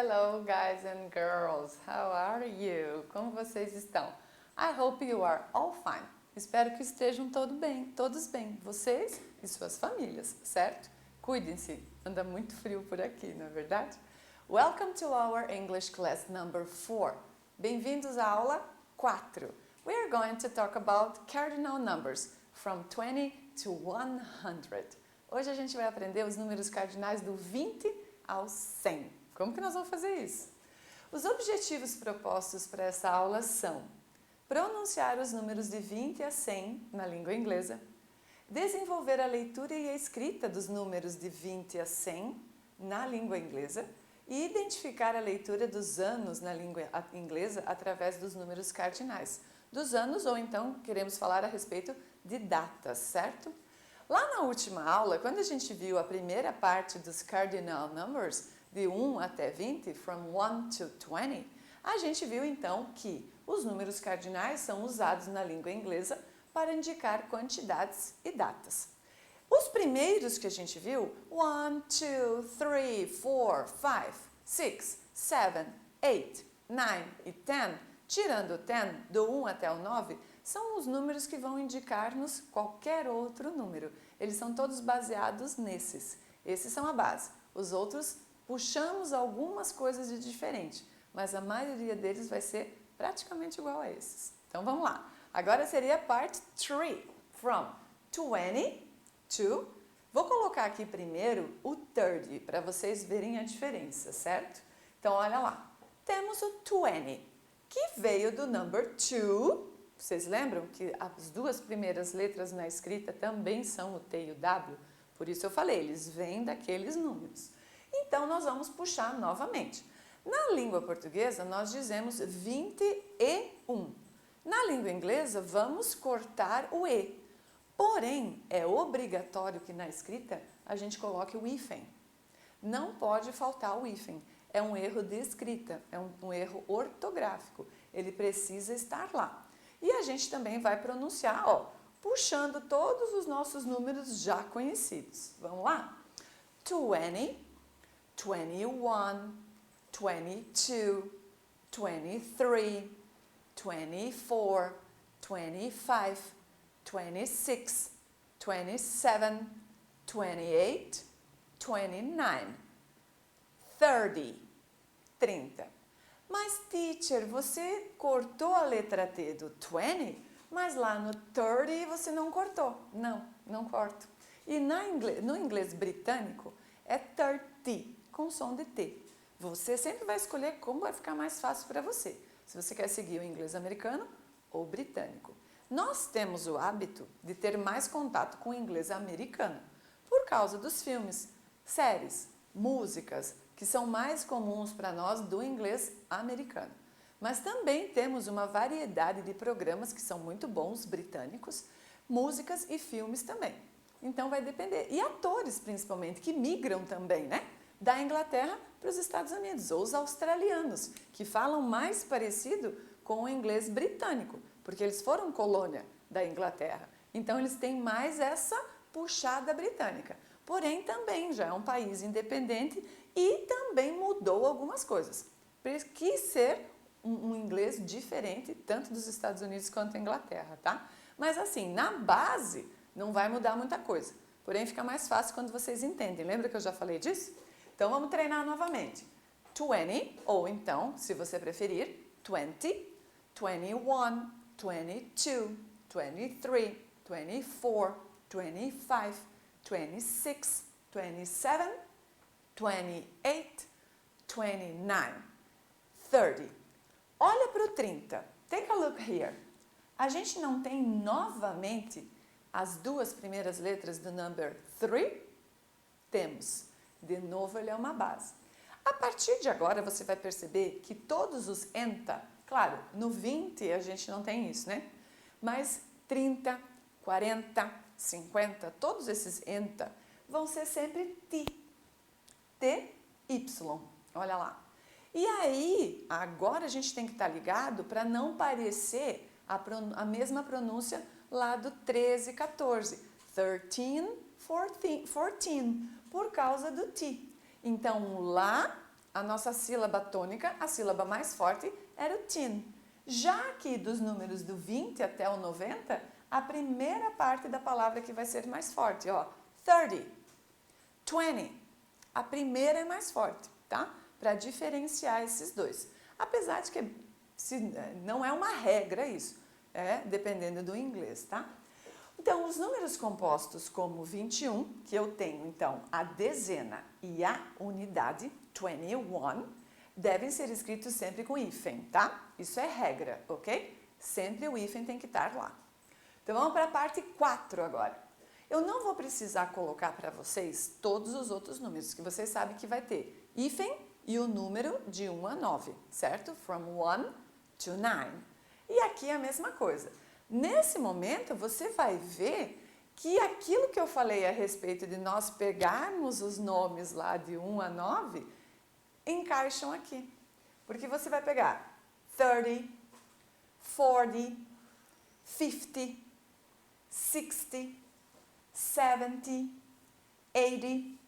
Hello guys and girls, how are you? Como vocês estão? I hope you are all fine. Espero que estejam todos bem, vocês e suas famílias, certo? Cuidem-se, anda muito frio por aqui, não é verdade? Welcome to our English class number 4. Bem-vindos à aula 4. We are going to talk about cardinal numbers from 20 to 100. Hoje a gente vai aprender os números cardinais do 20 ao 100. Como que nós vamos fazer isso? Os objetivos propostos para essa aula são pronunciar os números de 20 a 100 na língua inglesa, desenvolver a leitura e a escrita dos números de 20 a 100 na língua inglesa e identificar a leitura dos anos na língua inglesa através dos números cardinais. Dos anos, ou então queremos falar a respeito de datas, certo? Lá na última aula, quando a gente viu a primeira parte dos cardinal numbers, de 1 até 20, from 1 to 20, a gente viu então que os números cardinais são usados na língua inglesa para indicar quantidades e datas. Os primeiros que a gente viu, 1, 2, 3, 4, 5, 6, 7, 8, 9 e 10, tirando o 10, do 1 até o 9, são os números que vão indicar-nos qualquer outro número. Eles são todos baseados nesses. Esses são a base. Os outros puxamos algumas coisas de diferente, mas a maioria deles vai ser praticamente igual a esses. Então vamos lá. Agora seria a parte 3, from 20 to... Vou colocar aqui primeiro o 30, para vocês verem a diferença, certo? Então olha lá. Temos o 20, que veio do number 2. Vocês lembram que as duas primeiras letras na escrita também são o T e o W? Por isso eu falei, eles vêm daqueles números. Então, nós vamos puxar novamente. Na língua portuguesa, nós dizemos 21. Na língua inglesa, vamos cortar o E. Porém, é obrigatório que na escrita a gente coloque o hífen. Não pode faltar o hífen. É um erro de escrita, é um erro ortográfico. Ele precisa estar lá. E a gente também vai pronunciar, ó, puxando todos os nossos números já conhecidos. Vamos lá? 20, 21, 22, 23, 24, 25, 26, 27, 28, 29, 30. Mas, teacher, você cortou a letra T do 20, mas lá no 30 você não cortou. Não, não corto. E no inglês britânico é 30, com som de T. Você sempre vai escolher como vai ficar mais fácil para você, se você quer seguir o inglês americano ou britânico. Nós temos o hábito de ter mais contato com o inglês americano, por causa dos filmes, séries, músicas, que são mais comuns para nós do inglês americano. Mas também temos uma variedade de programas que são muito bons, britânicos, músicas e filmes também. Então vai depender. E atores, principalmente, que migram também, né? Da Inglaterra para os Estados Unidos, ou os australianos, que falam mais parecido com o inglês britânico, porque eles foram colônia da Inglaterra. Então eles têm mais essa puxada britânica. Porém, também já é um país independente e também mudou algumas coisas. Quis ser um inglês diferente, tanto dos Estados Unidos quanto da Inglaterra, tá? Mas assim, na base, não vai mudar muita coisa. Porém, fica mais fácil quando vocês entendem. Lembra que eu já falei disso? Então, vamos treinar novamente. 20, ou então, se você preferir, 20, 21, 22, 23, 24, 25, 26, 27, 28, 29, 30. Olha para o 30. Take a look here. A gente não tem novamente as duas primeiras letras do number 3? Temos. De novo, ele é uma base. A partir de agora, você vai perceber que todos os enta, claro, no 20 a gente não tem isso, né? Mas 30, 40, 50, todos esses enta vão ser sempre ti. T, Y. Olha lá. E aí, agora a gente tem que estar ligado para não parecer a mesma pronúncia lá do 13, 14. 13, 14, por causa do T. Então, lá a nossa sílaba tônica, a sílaba mais forte, era o tin. Já aqui dos números do 20 até o 90, a primeira parte da palavra que vai ser mais forte, ó, 30, 20. A primeira é mais forte, tá? Para diferenciar esses dois. Apesar de que não é uma regra isso, dependendo do inglês, tá? Então, os números compostos como 21, que eu tenho então a dezena e a unidade, 21, devem ser escritos sempre com hífen, tá? Isso é regra, ok? Sempre o hífen tem que estar lá. Então, vamos para a parte 4 agora. Eu não vou precisar colocar para vocês todos os outros números, que vocês sabem que vai ter hífen e o número de 1 a 9, certo? From 1 to 9. E aqui é a mesma coisa. Nesse momento, você vai ver que aquilo que eu falei a respeito de nós pegarmos os nomes lá de 1 a 9, encaixam aqui. Porque você vai pegar 30, 40, 50, 60, 70, 80,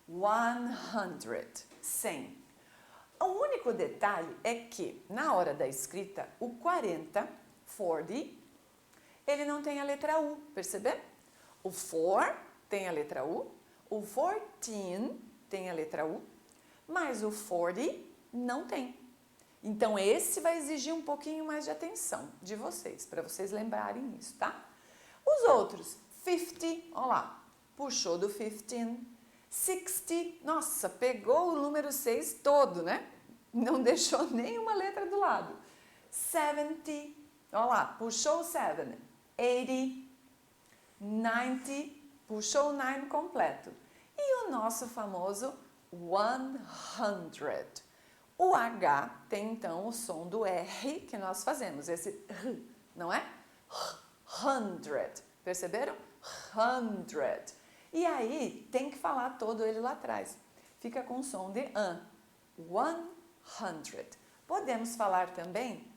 90, 100. O único detalhe é que, na hora da escrita, o 40, 40, ele não tem a letra U, percebeu? O 4 tem a letra U, o 14 tem a letra U, mas o 40 não tem. Então, esse vai exigir um pouquinho mais de atenção de vocês, para vocês lembrarem isso, tá? Os outros, 50, olha lá, puxou do 15, 60, nossa, pegou o número 6 todo, né? Não deixou nenhuma letra do lado. 70, olha lá, puxou o 7. 80, 90, puxou o 9 completo. E o nosso famoso 100. O H tem então o som do R que nós fazemos, esse R, não é? 100, perceberam? 100. E aí, tem que falar todo ele lá atrás. Fica com som de an. 100. Podemos falar também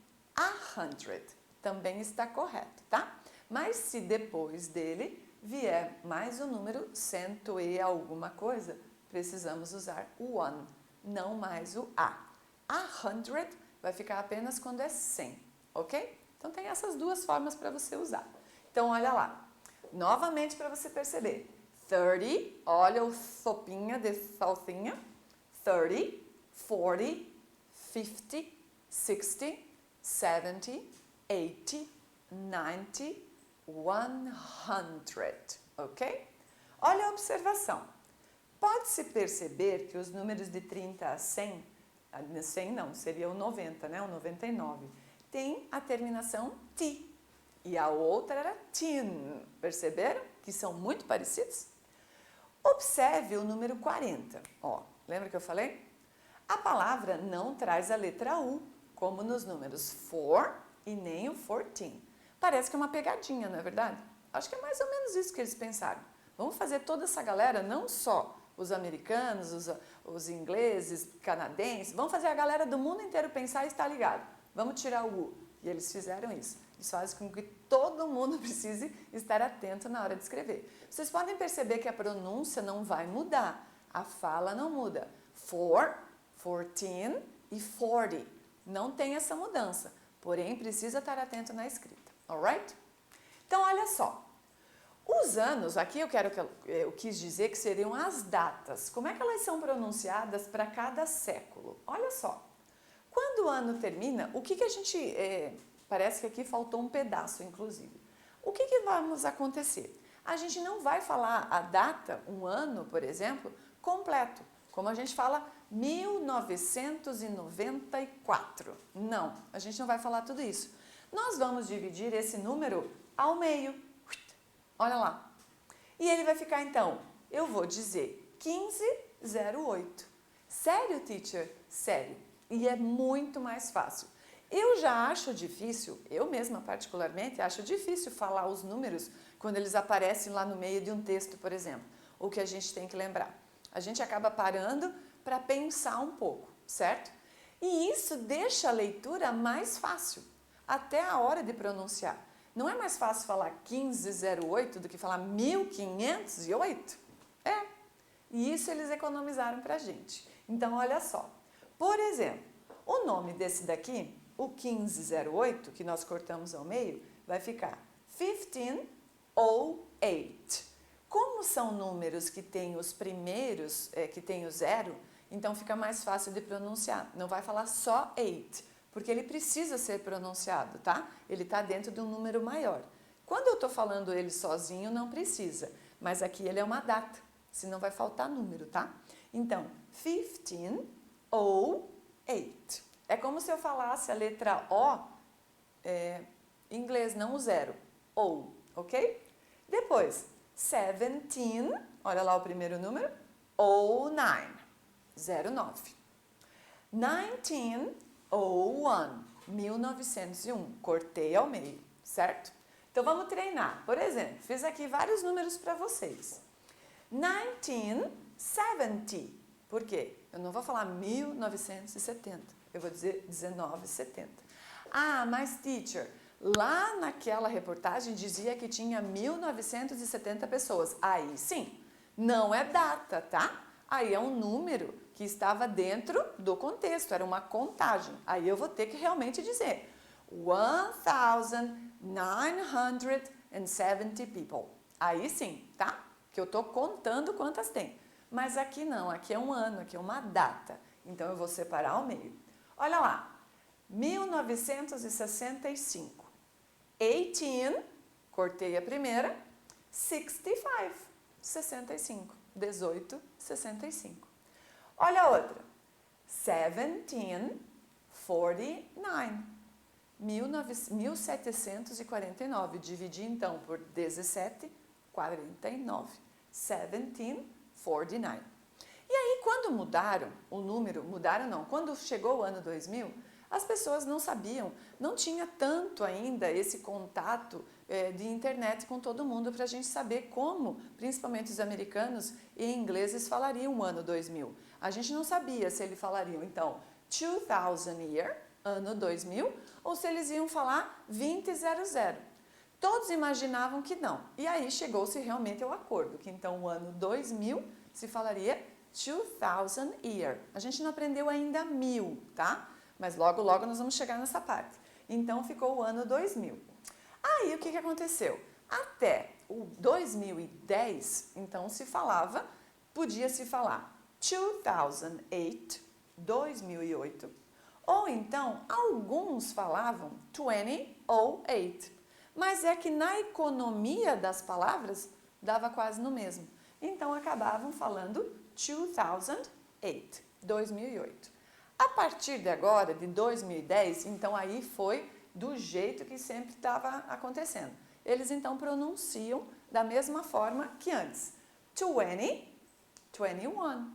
100. Também está correto, tá? Mas se depois dele vier mais o número 100 e alguma coisa, precisamos usar o one, não mais o a. 100 vai ficar apenas quando é 100, ok? Então, tem essas duas formas para você usar. Então, olha lá. Novamente, para você perceber. 30, olha o sopinha de salsinha. 30, 40, 50, 60, 70, 80, 90, 100, ok? Olha a observação. Pode-se perceber que os números de 30 a 100, 100 não, seria o 90, né? O 99, tem a terminação T. E a outra era tin. Perceberam que são muito parecidos? Observe o número 40. Ó, lembra que eu falei? A palavra não traz a letra U, como nos números 4 e nem o 14. Parece que é uma pegadinha, não é verdade? Acho que é mais ou menos isso que eles pensaram. Vamos fazer toda essa galera, não só os americanos, os ingleses, canadenses, vamos fazer a galera do mundo inteiro pensar e estar ligado. Vamos tirar o U. E eles fizeram isso. Isso faz com que todo mundo precise estar atento na hora de escrever. Vocês podem perceber que a pronúncia não vai mudar. A fala não muda. 4, 14 e 40. Não tem essa mudança. Porém, precisa estar atento na escrita. Alright? Então, olha só. Os anos, aqui eu quis dizer que seriam as datas. Como é que elas são pronunciadas para cada século? Olha só. Quando o ano termina, o que a gente... parece que aqui faltou um pedaço, inclusive. O que vamos acontecer? A gente não vai falar a data, um ano, por exemplo, completo. Como a gente fala 1994. Não, a gente não vai falar tudo isso. Nós vamos dividir esse número ao meio. Olha lá. E ele vai ficar, então, eu vou dizer 1508. Sério, teacher? Sério. E é muito mais fácil. Eu já acho difícil, eu mesma particularmente, acho difícil falar os números quando eles aparecem lá no meio de um texto, por exemplo. O que a gente tem que lembrar? A gente acaba parando para pensar um pouco, certo? E isso deixa a leitura mais fácil, até a hora de pronunciar. Não é mais fácil falar 1508 do que falar 1508? E isso eles economizaram pra gente. Então, olha só. Por exemplo, o nome desse daqui, o 1508, que nós cortamos ao meio, vai ficar 1508. Como são números que têm os primeiros, que tem o zero, então fica mais fácil de pronunciar. Não vai falar só 8, porque ele precisa ser pronunciado, tá? Ele está dentro de um número maior. Quando eu estou falando ele sozinho, não precisa, mas aqui ele é uma data, senão vai faltar número, tá? Então, 1508. É como se eu falasse a letra O em inglês, não o zero, ou, ok? Depois, 17, olha lá o primeiro número, 09, 09. 1901, 1901, cortei ao meio, certo? Então vamos treinar. Por exemplo, fiz aqui vários números para vocês. 1970, por quê? Eu não vou falar 1970, eu vou dizer 1970. Ah, mas teacher, lá naquela reportagem dizia que tinha 1970 pessoas. Aí sim, não é data, tá? Aí é um número que estava dentro do contexto, era uma contagem. Aí eu vou ter que realmente dizer 1970 people. Aí sim, tá? Que eu estou contando quantas tem. Mas aqui não, aqui é um ano, aqui é uma data. Então eu vou separar ao meio. Olha lá, 1965. 18, cortei a primeira, 65, 65. 18, 65. Olha a outra. 1749. 1749. Dividi então por 17, 49. 1749. E aí, quando mudaram o número, mudaram não, quando chegou o ano 2000, as pessoas não sabiam, não tinha tanto ainda esse contato de internet com todo mundo para a gente saber como, principalmente os americanos e ingleses, falariam o ano 2000. A gente não sabia se eles falariam, então, 2000 year, ano 2000, ou se eles iam falar 2000. Todos imaginavam que não. E aí chegou-se realmente ao acordo, que então o ano 2000 se falaria 2000 year. A gente não aprendeu ainda 1000, tá? Mas logo, logo nós vamos chegar nessa parte. Então ficou o ano 2000. Aí o que aconteceu? Até o 2010, então se falava, podia se falar 2008, 2008, ou então alguns falavam 2008. Mas é que na economia das palavras dava quase no mesmo. Então acabavam falando 2008, 2008. A partir de agora, de 2010, então aí foi do jeito que sempre estava acontecendo. Eles então pronunciam da mesma forma que antes. 20, 21,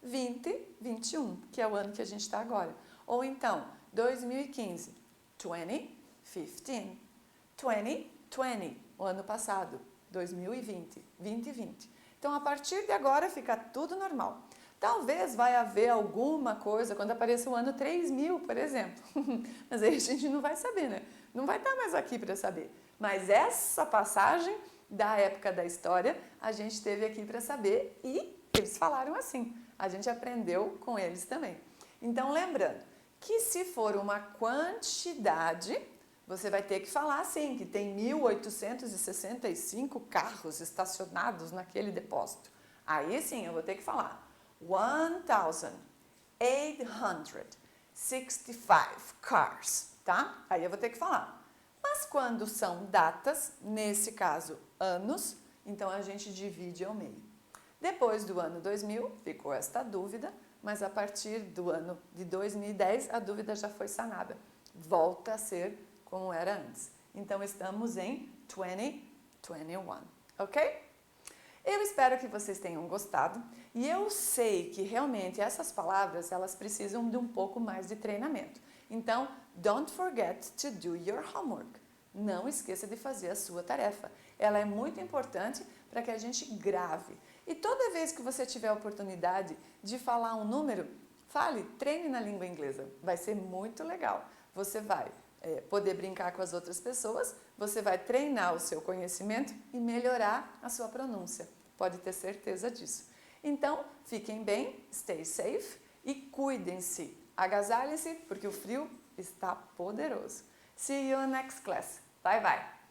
20, 21, que é o ano que a gente está agora. Ou então, 2015, 2015, 2020, o ano passado, 2020, 2020. Então, a partir de agora fica tudo normal. Talvez vai haver alguma coisa quando apareça o ano 3000, por exemplo. Mas aí a gente não vai saber, né? Não vai estar mais aqui para saber. Mas essa passagem da época da história, a gente teve aqui para saber e eles falaram assim. A gente aprendeu com eles também. Então, lembrando que se for uma quantidade, você vai ter que falar assim, que tem 1865 carros estacionados naquele depósito. Aí sim, eu vou ter que falar 1865 cars, tá? Aí eu vou ter que falar. Mas quando são datas, nesse caso anos, então a gente divide ao meio. Depois do ano 2000, ficou esta dúvida, mas a partir do ano de 2010, a dúvida já foi sanada. Volta a ser como era antes. Então, estamos em 2021, ok? Eu espero que vocês tenham gostado e eu sei que realmente essas palavras, elas precisam de um pouco mais de treinamento. Então, don't forget to do your homework. Não esqueça de fazer a sua tarefa. Ela é muito importante para que a gente grave. E toda vez que você tiver a oportunidade de falar um número, fale, treine na língua inglesa. Vai ser muito legal. Você vai poder brincar com as outras pessoas, você vai treinar o seu conhecimento e melhorar a sua pronúncia. Pode ter certeza disso. Então, fiquem bem, stay safe e cuidem-se. Agasalhem-se porque o frio está poderoso. See you in next class. Bye bye.